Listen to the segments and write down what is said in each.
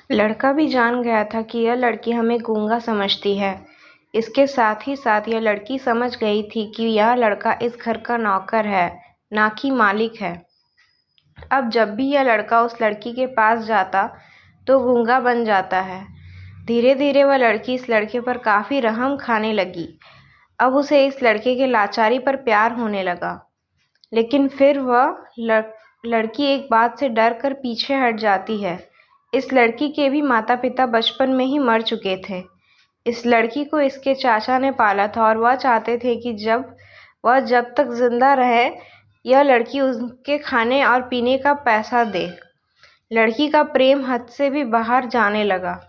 लड़का भी जान गया था कि यह लड़की हमें गूंगा समझती है। इसके साथ ही साथ यह लड़की समझ गई थी कि यह लड़का इस घर का नौकर है, ना कि मालिक है। अब जब भी यह लड़का उस लड़की के पास जाता तो गूंगा बन जाता है। धीरे धीरे वह लड़की इस लड़के पर काफ़ी रहम खाने लगी। अब उसे इस लड़के के लाचारी पर प्यार होने लगा। लेकिन फिर वह लड़की एक बात से डर कर पीछे हट जाती है। इस लड़की के भी माता पिता बचपन में ही मर चुके थे। इस लड़की को इसके चाचा ने पाला था और वह चाहते थे कि जब तक जिंदा रहे यह लड़की उसके खाने और पीने का पैसा दे। लड़की का प्रेम हद से भी बाहर जाने लगा।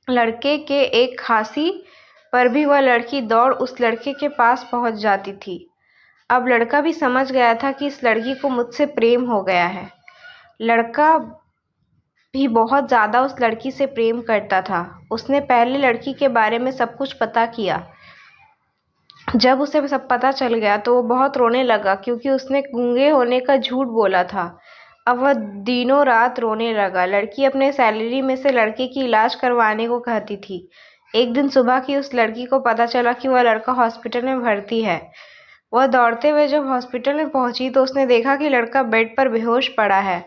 लड़के के एक खांसी पर भी वह लड़की दौड़ उस लड़के के पास पहुंच जाती थी। अब लड़का भी समझ गया था कि इस लड़की को मुझसे प्रेम हो गया है। लड़का भी बहुत ज़्यादा उस लड़की से प्रेम करता था। उसने पहले लड़की के बारे में सब कुछ पता किया। जब उसे सब पता चल गया तो वो बहुत रोने लगा क्योंकि उसने गूंगे होने का झूठ बोला था। अब वह दिनों रात रोने लगा। लड़की अपने सैलरी में से लड़के की इलाज करवाने को कहती थी। एक दिन सुबह की उस लड़की को पता चला कि वह लड़का हॉस्पिटल में भर्ती है। वह दौड़ते हुए जब हॉस्पिटल में पहुंची तो उसने देखा कि लड़का बेड पर बेहोश पड़ा है।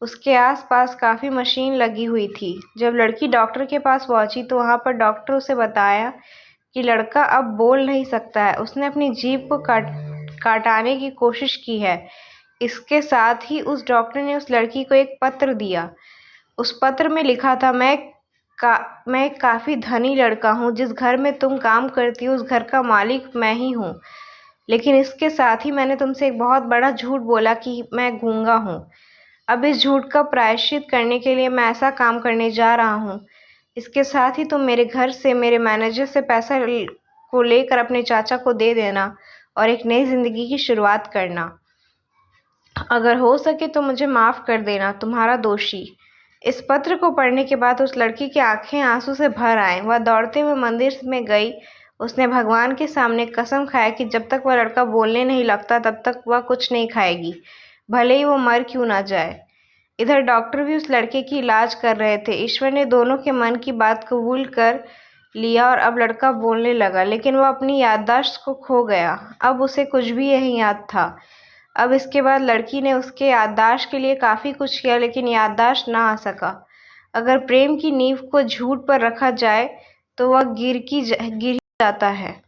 उसके आसपास काफ़ी मशीन लगी हुई थी। जब लड़की डॉक्टर के पास पहुंची तो वहां पर डॉक्टर उसे बताया कि लड़का अब बोल नहीं सकता है। उसने अपनी जीभ को काटाने की कोशिश की है। इसके साथ ही उस डॉक्टर ने उस लड़की को एक पत्र दिया। उस पत्र में लिखा था, मैं एक काफ़ी धनी लड़का हूँ। जिस घर में तुम काम करती हो उस घर का मालिक मैं ही हूँ। लेकिन इसके साथ ही मैंने तुमसे एक बहुत बड़ा झूठ बोला कि मैं गूंगा हूँ। अब इस झूठ का प्रायश्चित करने के लिए मैं ऐसा काम करने जा रहा हूँ। इसके साथ ही तुम मेरे घर से मेरे मैनेजर से पैसा को लेकर अपने चाचा को दे देना और एक नई ज़िंदगी की शुरुआत करना। अगर हो सके तो मुझे माफ़ कर देना, तुम्हारा दोषी। इस पत्र को पढ़ने के बाद उस लड़की की आंखें आंसू से भर आईं। वह दौड़ते हुए मंदिर में गई। उसने भगवान के सामने कसम खाया कि जब तक वह लड़का बोलने नहीं लगता तब तक वह कुछ नहीं खाएगी, भले ही वो मर क्यों ना जाए। इधर डॉक्टर भी उस लड़के की इलाज कर रहे थे। ईश्वर ने दोनों के मन की बात कबूल कर लिया और अब लड़का बोलने लगा, लेकिन वह अपनी याददाश्त को खो गया। अब उसे कुछ भी नहीं याद था। अब इसके बाद लड़की ने उसके याददाश्त के लिए काफ़ी कुछ किया, लेकिन याददाश्त ना आ सका। अगर प्रेम की नींव को झूठ पर रखा जाए तो वह गिर ही जाता है।